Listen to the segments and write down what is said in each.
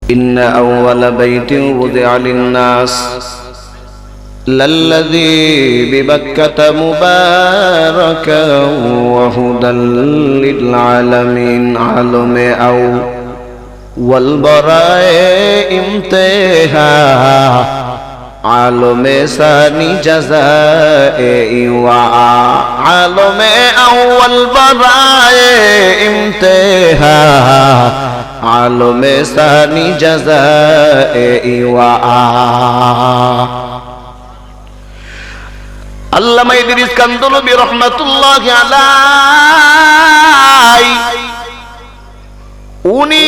إن أول بيت وضع للناس للذي ببكة مباركا وهدى للعالمين علم أو والبراء انتهى عالم ثاني جزاء وعالم أول براء انتهى عالم ثاني جزاء আল্লামা ইদ্রিস কান্দলবী রহমাতুল্লাহি আলাইহি উনি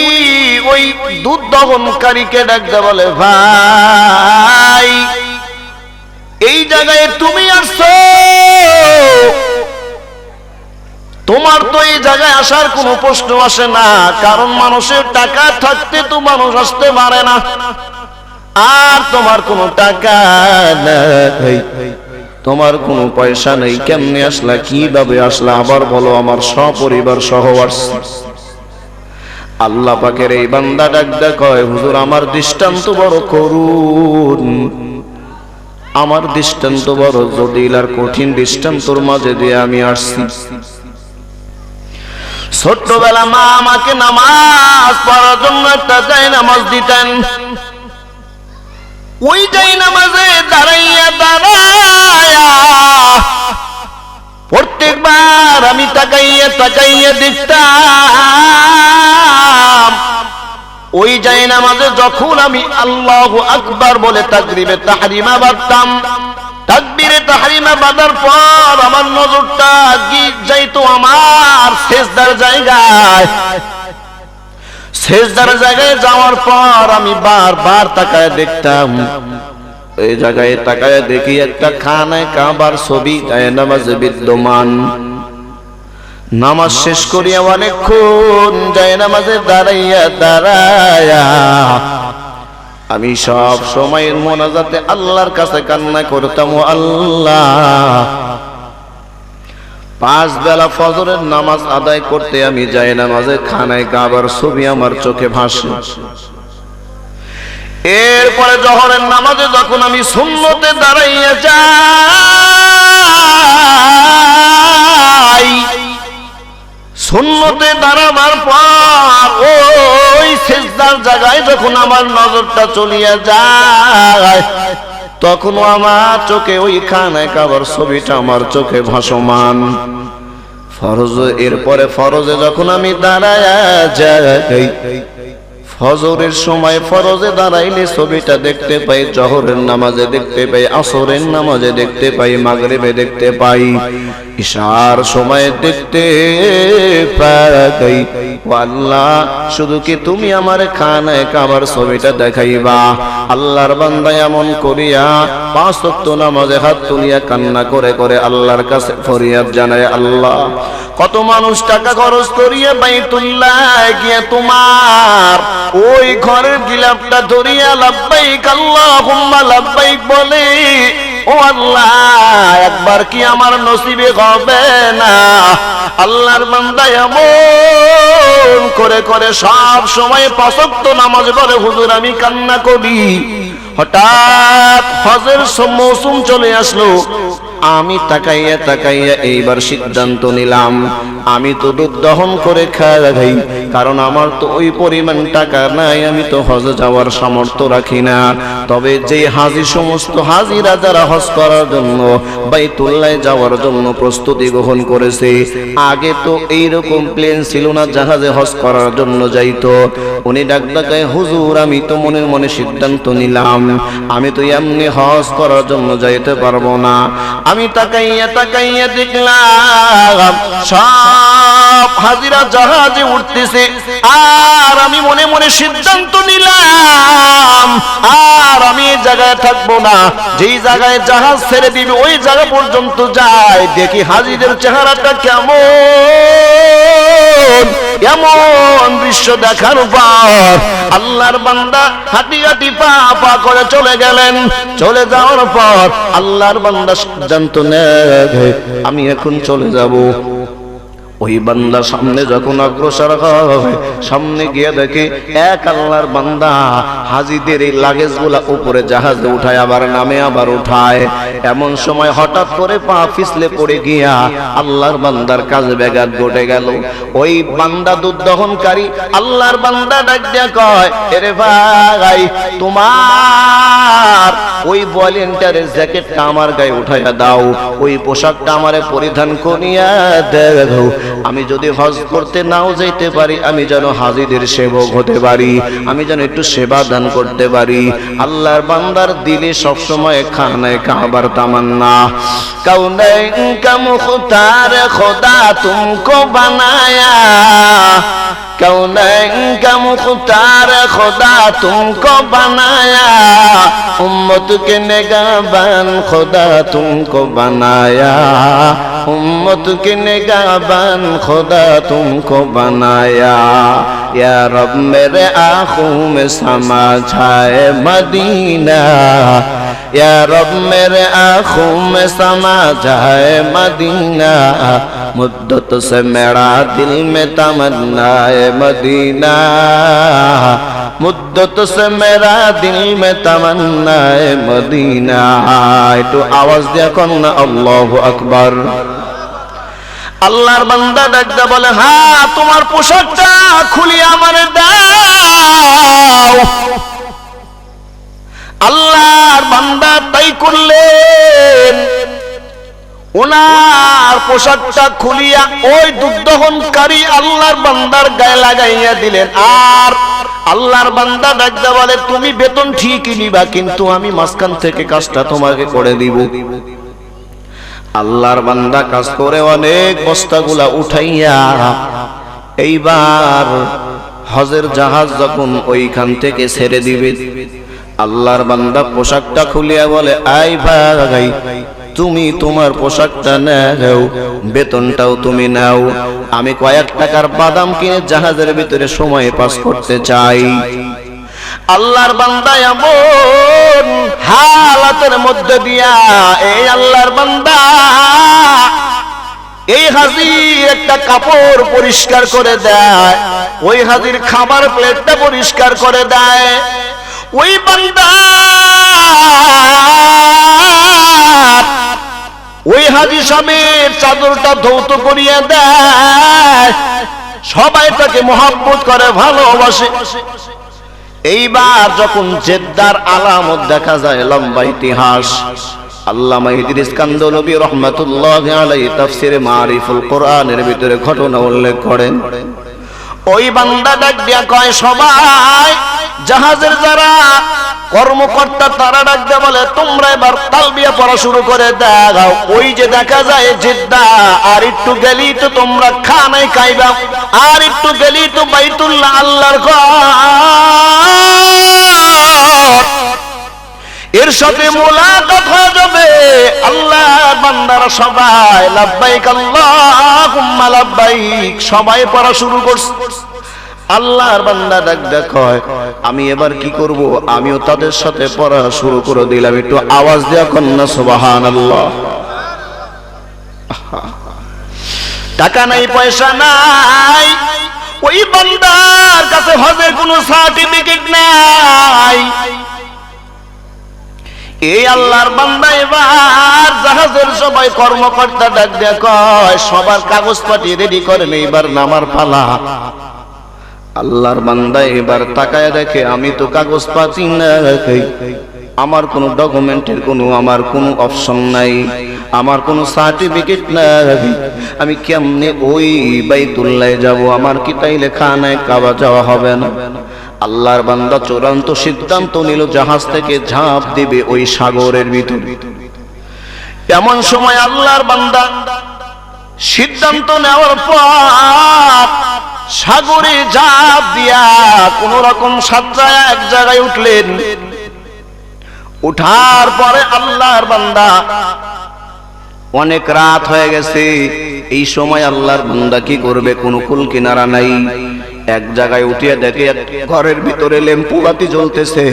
ওই দুধ দহনকারীকে ডাকতে বলে, ভাই এই জায়গায় তুমি আসছো, তোমার তো এই জায়গায় আসার কোনো প্রশ্ন আসে না, কারণ মানুষের টাকা থাকতে তো মানুষ আসতে পারে না, আর তোমার কোনো টাকা নাই, তোমার কোনো পয়সা নেই, কেমনে আসলা, কিভাবে আসলা, আবার বলো আমার সপরিবার সহ আসছি। আল্লাহ পাকের এই বান্দা ডাকদা কয়, হুজুর আমার দৃষ্টান্ত বড় করুন, আমার দৃষ্টান্ত বড় জটিল আর কঠিন দৃষ্টান্তর মাঝে দিয়ে আমি আসছি। ছোট্টবেলা মা আমাকে নামাজ পড়ার জন্য একটা জায়নামাজ দিতেন, ওই জায়নামাজে দাঁড়াইয়া দাঁড়াইয়া প্রত্যেকবার আমি তাকাইয়া তাকাইয়া দেখতাম, ওই জায়নামাজে যখন আমি আল্লাহু আকবার বলে তাকবীরে তাহরিমা বাঁধতাম, তাকবীরে তাহরিমা বাঁধার পর আমার নজরটা যাইতো আমার সিজদার জায়গায়, সিজদার জায়গায় যাওয়ার পর আমি বারবার তাকায় দেখতাম, এই জায়গায় তাকায় দেখি একটা খানায় কাবার ছবি জায়নামাজে বিদ্যমান। নামাজ শেষ করিয়া অনেকক্ষণ জায়নামাজে দাঁড়াইয়া দাঁড়াইয়া আমি সব সময়ের মোনাজাতে আল্লাহর কাছে কান্না করতাম, ও আল্লাহ 5 বেলা ফজরের নামাজ আদায় করতে আমি জায়নামাজে খানায় কাবার ছবি আমার চোখে ভাসে। এরপরে জোহরের নামাজে যখন আমি সুন্নতে দাঁড়াইয়া যাই, সুন্নতে দাঁড়াবার পর ওই সিজদার জায়গায় যখন আমার নজরটা চলিয়া যায়, তখনও আমার চোখে ওই খানায় কাবার ছবিটা আমার চোখে ভাসমান। ফরজ, এরপরে ফরজে যখন আমি দাঁড়াইয়া যাই, ফজরের সময় ফরজে দাঁড়াইলে ছবিটা দেখতে পাই, জোহরের নামাজে দেখতে পাই, আসরের নামাজে দেখতে পাই, মাগরিবে দেখতে পাই, ইশার সময় দেখতে পাই। ও আল্লাহ, শুধু কি তুমি আমার খানায় কাবার ছবিটা দেখাইবা? আল্লাহর বান্দা এমন করিয়া 5 ওয়াক্ত নামাজে হাত তুলিয়া কান্না করে করে আল্লাহর কাছে ফরিয়াদ জানায়, আল্লাহ কত মানুষ টাকা খরচ করিয়া বাইতুল্লাহ গিয়া তোমার ওই ঘরের গিলাফটা ধরিয়া লাব্বাইক আল্লাহুম্মা লাব্বাইক বলে, ও আল্লাহ একবার কি আমার নসিবে হবে না? আল্লাহর বান্দা এমন করে করে সব সময় 5 ওয়াক্ত নামাজ পড়ে, হুজুর আমি কান্না করি। হঠাৎ হজের মৌসুম চলে আসলো, আমি তাকাইয়া তাকাইয়া এইবার সিদ্ধান্ত নিলাম আমি তো দুধ দহন করে খাই, কারণ আমার তো ওই পরিমাণ টাকা নাই, আমি তো হজ যাওয়ার সামর্থ্য রাখি না। তবে যে হাজি, সমস্ত হাজিরা যারা হজ করার জন্য বাইতুল্লাহ যাওয়ার জন্য প্রস্তুতি গ্রহণ করেছে, আগে তো এইরকম প্লেন ছিল না জাহাজে হজ করার জন্য যাইতো, উনি ডাক ডাকায়, হুজুর আমি তো মনে মনে সিদ্ধান্ত নিলাম আমি তো এমনি হজ করার জন্য যাইতে পারবো না। আমি তাকাইয়া তাকাইয়া দেখলাম সব হাজিরা জাহাজে উঠতেছে, আর আমি মনে মনে সিদ্ধান্ত নিলাম আর আমি এই জায়গায় থাকবো না, যেই জায়গায় জাহাজ ছেড়ে দিবে ওই জায়গা পর্যন্ত যাই, দেখি হাজিদের চেহারাটা কেমন। এমন দৃশ্য দেখার পর আল্লাহর বান্দা হাঁটি হাঁটি পা পা করে চলে গেলেন। চলে যাওয়ার পর আল্লাহর বান্দা সিদ্ধান্ত নেয় আমি এখন চলে যাব। ওই বান্দার সামনে যখন অগ্রসর হয়, সামনে গিয়ে দেখে এক আল্লাহর বান্দা হাজিদের এই লাগেজগুলা উপরে জাহাজে উঠায়, আবার নামে আবার উঠায়। এমন সময় হঠাৎ করে পা পিছলে পড়ে গিয়া আল্লাহর বান্দার কাজে ব্যাঘাত ঘটে গেল। ওই বান্দা দুধ দহনকারী আল্লাহর বান্দা ডাক দিয়া কয়, এরে ভাই, তোমার ওই ভলেন্টিয়ারের জ্যাকেটটা আমার গায়ে উঠাইয়া দাও, ওই পোশাকটা আমারে পরিধান করিয়া দাও। আমি যদি হজ করতে নাও যাইতে পারি, আমি যেন হাজিদের সেবক হতে পারি, আমি যেন একটু সেবা দান করতে পারি। আল্লাহর বান্দার দিলে সবসময় খানায় কাবার তামান্না। কাউনাইন কা মুখতার খোদা তুমকো বানায়া, कौनैन का मुख्तार खुदा तुमको बनाया, उम्मत के निगाहबान खुदा तुमको बनाया, उम्मत के निगाहबान खुदा तुमको बनाया। या रब मेरे आँखों में समा जाए मदीना, या रब मेरे आँखों में समा जाए मदीना, मुद्दत से मेरा दिल में तमन्ना है मदीना, मुद्दत से मेरा दिल में तमन्ना है मदीना। একটু আওয়াজ দিয়া কোন না আল্লাহু আকবার। আল্লাহর বান্দা ডাকতে বলে, হ্যাঁ তোমার পোশাকটা খুলিয়ে আমারে দাও। আল্লাহর বান্দা তাই করলেন, ওনার পোশাকটা খুলিয়া ওই দুধ দহনকারী আল্লাহর বান্দার গায়ে লাগাইয়া দিলেন। আর আল্লাহর বান্দা ডাকতে বলে, তুমি বেতন ঠিকই নিবা, কিন্তু আমি মাঝখান থেকে কাজটা তোমাকে করে দিব। আল্লাহর বান্দা কাজ করে অনেক বস্তাগুলা উঠাইয়া এইবার হজের জাহাজ যখন ওইখান থেকে ছেড়ে দিবে, আল্লাহর বান্দা পোশাকটা খুলিয়া বলে, আই ভাই, তুমি তোমার পোশাকটা নাও, বেতনটাও তুমি নাও, আমি কয়েক টাকার বাদাম কিনে জাহাজের ভিতরে সময় পাস করতে চাই। আল্লাহর বান্দা এমন হালাতের মধ্যে দিয়া এই আল্লাহর বান্দা এই হাজির একটা কাপড় পরিষ্কার করে দেয়, ওই হাজির খাবার প্লেটটা পরিষ্কার করে দেয়, ওই বান্দা ওই হাজি সাহেবের চাদরটা ধৌত করিয়া দেয়, সবাই তাকে মহব্বত করে, ভালোবাসে। এইবার যখন জেদ্দার আলামত দেখা যায়, লম্বা ইতিহাস, আল্লামা ইদ্রিস কান্দলবী রাহমাতুল্লাহি আলাইহি তাফসিরে মারিফুল কোরআনের ভিতরে ঘটনা উল্লেখ করেন। ওই বান্দা ডাক দিয়া কয়, সবাই জাহাজের যারা কর্মকর্তা তারা ডাক দিয়ে বলে, তোমরা এবার তালবিয়া পড়া শুরু করে দাও। ওই যে দেখা যায় জেদ্দা, আর একটু গেলি তো তোমরা খানায় খাইবা, আর একটু গেলি তো বাইতুল্লাহ আল্লাহর ঘর, এর সাথে মুলাকাত হয়ে যাবে। আল্লাহর বান্দারা সবাই লাব্বাইক আল্লাহুম্মা লাব্বাইক সবাই পড়া শুরু করছে। আল্লাহর বান্দা ডাক দেয়, আমি এবার কি করব? আমিও তাদের সাথে পড়া শুরু করে দিলাম। একটু আওয়াজ দেয়া কন্যা সুবহানাল্লাহ। টাকা নাই, পয়সা নাই, ওই বান্দার কাছে হজের কোনো সার্টিফিকেট নাই। এই আল্লাহর বান্দা এবার জাহাজের সবাই কর্মকর্তা ডাক দেয়া কয়, সবার কাগজপাতি রেডি করেন, এইবার নামার পালা। আল্লাহর বান্দা এবার তাকায় দেখে, আমি তো কাগজপাতি নাই, আমার কোনো ডকুমেন্টের আমার কোনো অপশন নাই, আমার কোনো সার্টিফিকেট নাই, আমি কেমনে ওই বাইতুল্লাহ যাব? আমার কি তাইলে খানায় কাবা যাওয়া হবে না? আল্লাহর বান্দা চূড়ান্ত সিদ্ধান্ত নিল, জাহাজ থেকে ঝাঁপ দিবে ওই সাগরের ভিতরে। এমন সময় আল্লাহর বান্দা সিদ্ধান্ত নেওয়ার পর সাগরে ঝাঁপ দিয়া কোন রকম সাঁতরায় এক জায়গায় উঠলেন। উঠার পরে আল্লাহর বান্দা, অনেক রাত হয়ে গেছে, এই সময় আল্লাহর বান্দা কি করবে? কোনো কুল কিনারা নাই। এক জায়গায় উঠিয়ে দেখে ঘরের ভিতরে ল্যাম্পু বাতি জ্বলতেছে।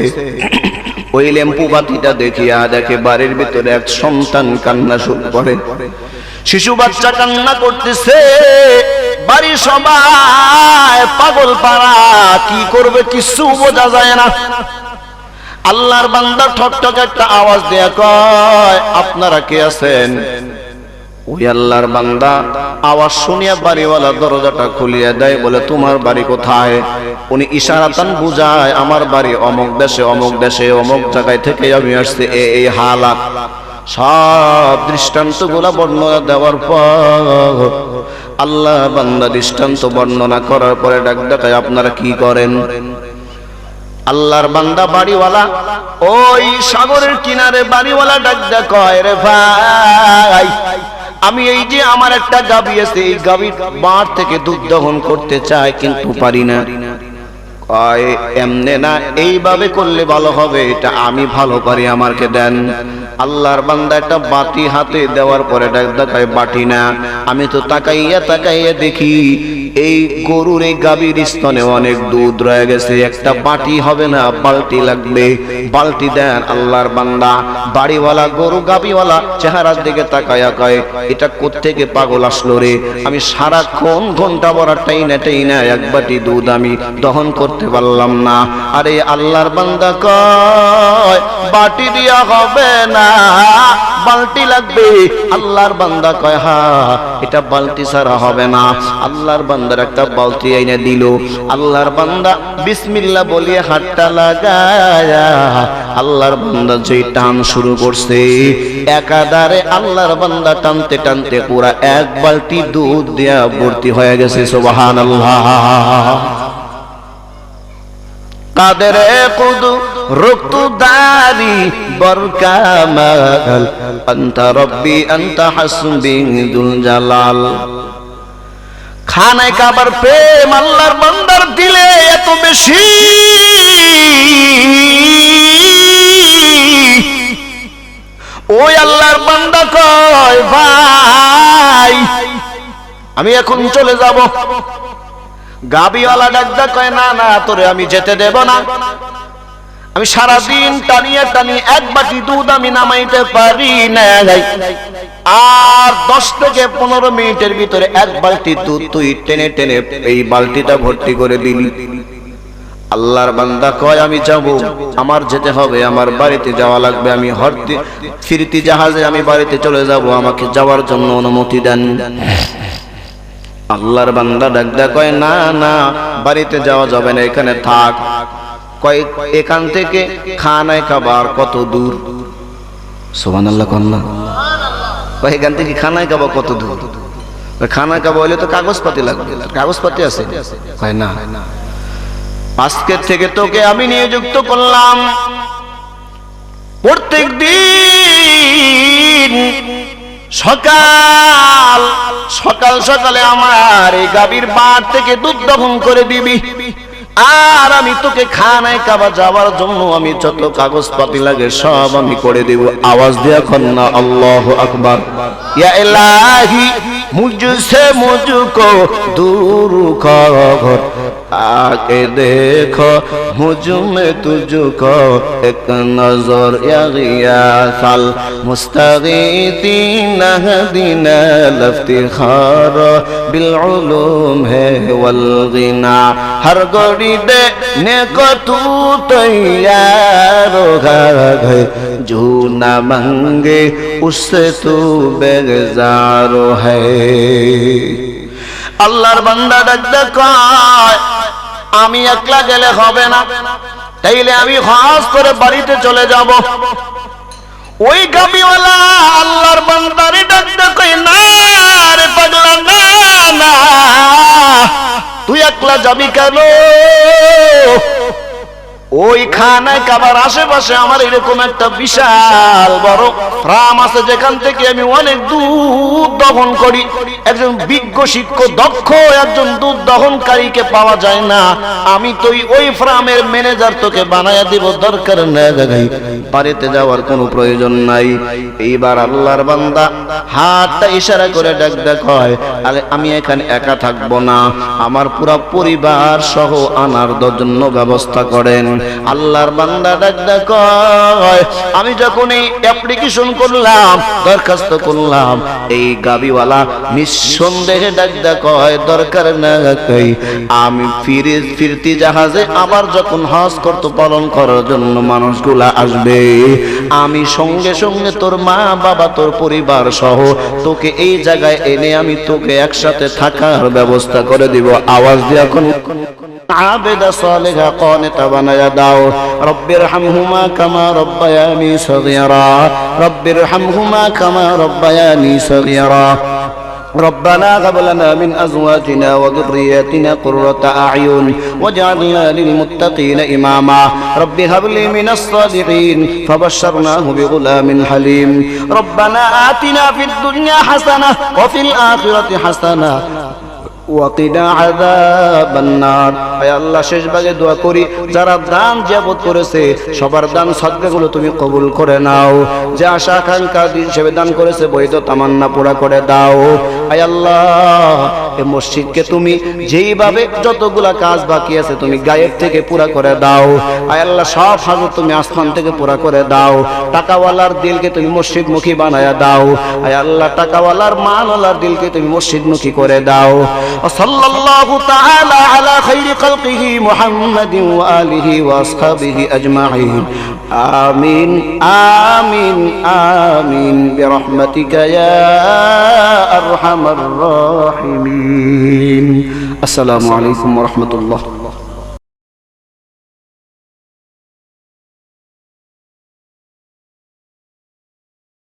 ওই ল্যাম্পু বাতিটা দেখিয়া দেখে বাড়ির ভিতরে এক সন্তান কান্না শুরু করে, শিশু বাচ্চা কান্না করতেছে। বাড়ি সবাই পাগল পাড়া, কি করবে কিছু বোঝা যায় না। আল্লাহর বান্দা ঠকঠক একটা আওয়াজ দেয়া কয়, আপনারা কে আছেন? ওই আল্লাহর বান্দা আওয়াজ শুনিয়া বাড়িওয়ালা দরজাটা খুলিয়া দেয়, বলে তোমার বাড়ি কোথায়? উনি ইশারাতান বুঝায়, আমার বাড়ি অমুক দেশে, অমুক দেশে, অমুক জায়গায় থেকে আমি আসছি, এই হালাত। সব দৃষ্টান্তগুলা বর্ণনা দেওয়ার পর আল্লাহ বান্দা দৃষ্টান্ত বর্ণনা করার পরে ডাক দেখায়, আপনারা কি করেন? আল্লাহর বান্দা বাড়িওয়ালা, ওই সাগরের কিনারে বাড়িওয়ালা ডাক দেখায়, রে ভাই আমি এই যে আমার একটা গাভী আছে, এই গাভীর বাঁট থেকে দুধ দহন করতে চাই কিন্তু পারি না। এমনে না, এইভাবে করলে ভালো হবে, এটা আমি ভালো পারি, আমাকে দেন। আল্লাহর বান্দা একটা বাটি হাতে দেওয়ার পরে দেখায় বাটি না। আমি তো তাকাইয়া তাকাইয়া দেখি এই গরুর এই গাভীর স্তনে অনেক দুধ রয়ে গেছে, একটা বাটি হবে না, বালতি লাগবে, বালতি দেন। আল্লাহর বান্দা বাড়িওয়ালা গরু গাভীওয়ালা চেহারার দিকে তাকাইয়া কয়, এটা কোত্থেকে পাগল আসলো রে? আমি সারাক্ষণ ঘন্টা ভরা টাইনা এক বাটি দুধ আমি দহন করতে পারলাম না। আরে আল্লাহর বান্দা কয়, বাটি দিয়া হবে না, বালতি লাগবে। আল্লাহর বান্দা কয়, হ্যাঁ এটা বালতি ছাড়া হবে না। আল্লাহর বান্দার একটা বালতি এনে দিল। আল্লাহর বান্দা বিসমিল্লাহ বলিয়ে হাতটা লাগায়া আল্লাহর বান্দা যে টান শুরু করছে, একাধারে আল্লাহর বান্দা টানতে টানতে পুরা এক বালতি দুধ দিয়া ভর্তি হয়ে গেছে। সুবহানাল্লাহ। কাদেরে কুদু রুকতু দারি বরকামাল আনতা রব্বি আনতা হাসবি দুল জালাল। খানায় কাবার প্রেম আল্লাহর বান্দার দিলে এত বেশি, ওই আল্লাহর বান্দা কয়, ভাই আমি এখন চলে যাব। গাবিওয়ালা ডাকদা কয়, না না তোরে আমি যেতে দেব না, আমি সারাদিন টানিয়ে টানিয়ে এক বাটি দুধ আমি নামাইতে পারি না, আর 10 থেকে 15 মিনিটের ভিতরে এক বালতি দুধ তুই টেনে টেনে এই বালতিটা ভর্তি করে দিলি। আল্লাহর বান্দা কয়, আমি যাব, আমার যেতে হবে, আমার বাড়িতে যাওয়া লাগবে, আমি ফিরতি জাহাজে আমি বাড়িতে চলে যাব, আমাকে যাওয়ার জন্য অনুমতি দেন। আল্লাহর বান্দা ডাকদা কয়, না না বাড়িতে যাওয়া যাবে না, এখানে থাক। কয় এখান থেকে খানায় কাবার কত দূর? সুবহানাল্লাহ। কয় এখান থেকে খানায় কাবা কত দূর? খানায় কাবা হইলে তো কাগজপাতি লাগবে, কাগজপাতি আছে? কয় না, আজকের থেকে তোকে আমি নিযুক্ত করলাম, প্রত্যেক দিন সকাল সকালে আমার এই গাভীর বাট থেকে দুধ দহন করে দিবি, আর আমি তোকে খানায় কাবা যাওয়ার জন্য আমি যত কাগজপাতি লাগে সব আমি করে দেব। আওয়াজ দিয়া কন্যা আল্লাহু আকবার। ইয়া ইলাহি মুঝসে মুঝকো দূর কর, आके देखो मुझ में तुझको एक नजर या गियासल मुस्तगीतीन हदीना लफ्तिखार बिलउलूम है वल गिना। हर घड़ी देने को तू तैयार है, जो न मांगे उससे तू बेगजार है। আল্লাহর বান্দা ডাকতে কয়, আমি একলা গেলে হবে না, তাইলে আমি হজ করে বাড়িতে চলে যাব। ওই গাবিওয়ালা আল্লাহর বান্দারে ডাকতে কয়, না রে পাগলা, না না তুই একলা যাবি কেন? ওই খানায় কাবার আশেপাশে আমার এরকম একটা বিশাল বড় ফার্ম আছে, যেখান থেকে আমি অনেক দুধ দহন করি। একজন বিজ্ঞ শিক্ষক দক্ষ একজন দুধ দহনকারীকে পাওয়া যায় না। আমি তো ওই ফার্মের ম্যানেজার, তোকে বানায়া দিব, দরকার নেই, বাড়িতে যাওয়ার কোনো প্রয়োজন নাই। এইবার আল্লাহর বান্দা হাতটা ইশারা করে ডাক দেয়, আরে আমি এখানে একা থাকবো না, আমার পুরো পরিবার সহ আনার জন্য ব্যবস্থা করেন। আল্লাহর বান্দা ডাক কয় আমি যখন এই অ্যাপ্লিকেশন করলাম, দরখাস্ত করলাম, এই গাবিওয়ালা নিঃসন্দেহে ডাক কয় দরকার নাই, আমি ফিরতি জাহাজে আবার যখন হজ কর্ত পালন করার জন্য মানুষগুলা আসবে, আমি সঙ্গে সঙ্গে তোর মা বাবা তোর পরিবার সহ তোকে এই জায়গায় এনে আমি তোকে একসাথে থাকার ব্যবস্থা করে দিব। আওয়াজ দিয়ে এখন আবেদা সালেহা কানিতা বানায়া দাও। রব্বির হামহুমা কামা রব্বায়ানি সগীরা, রব্বির হামহুমা কামা রব্বায়ানি সগীরা। ربنا هب لنا من أزواجنا وذرياتنا قرة أعين واجعلنا للمتقين إماما رب هب لي من الصالحين فبشرناه بغلام حليم ربنا آتنا في الدنيا حسنة وفي الآخرة حسنة ওয়াকিনা আযাবান নার। আয় আল্লাহ, শেষ ভাগে দোয়া করি যারা দান জিয়াবত করেছে সবার দান সদকাগুলো তুমি কবুল করে নাও। যে আশা আকাঙ্ক্ষা হিসেবে দান করেছে বৈধ তামান্না পুরা করে দাও। আয় আল্লাহ, এই মসজিদকে তুমি যেইভাবে যতগুলা কাজ বাকি আছে তুমি গায়েব থেকে পুরা করে দাও। আয় আল্লাহ, সব হাজত তুমি আসমান থেকে পুরা করে দাও। টাকাওয়ালার দিলকে তুমি মসজিদমুখী বানায়া দাও। আয় আল্লাহ, টাকাওয়ালার মালওয়ালার দিলকে তুমি মসজিদমুখী করে দাও। وصلى الله تعالى على خير خلقه محمد وآله وأصحابه أجمعين آمين آمين آمين برحمتك يا أرحم الراحمين. السلام عليكم ورحمة الله.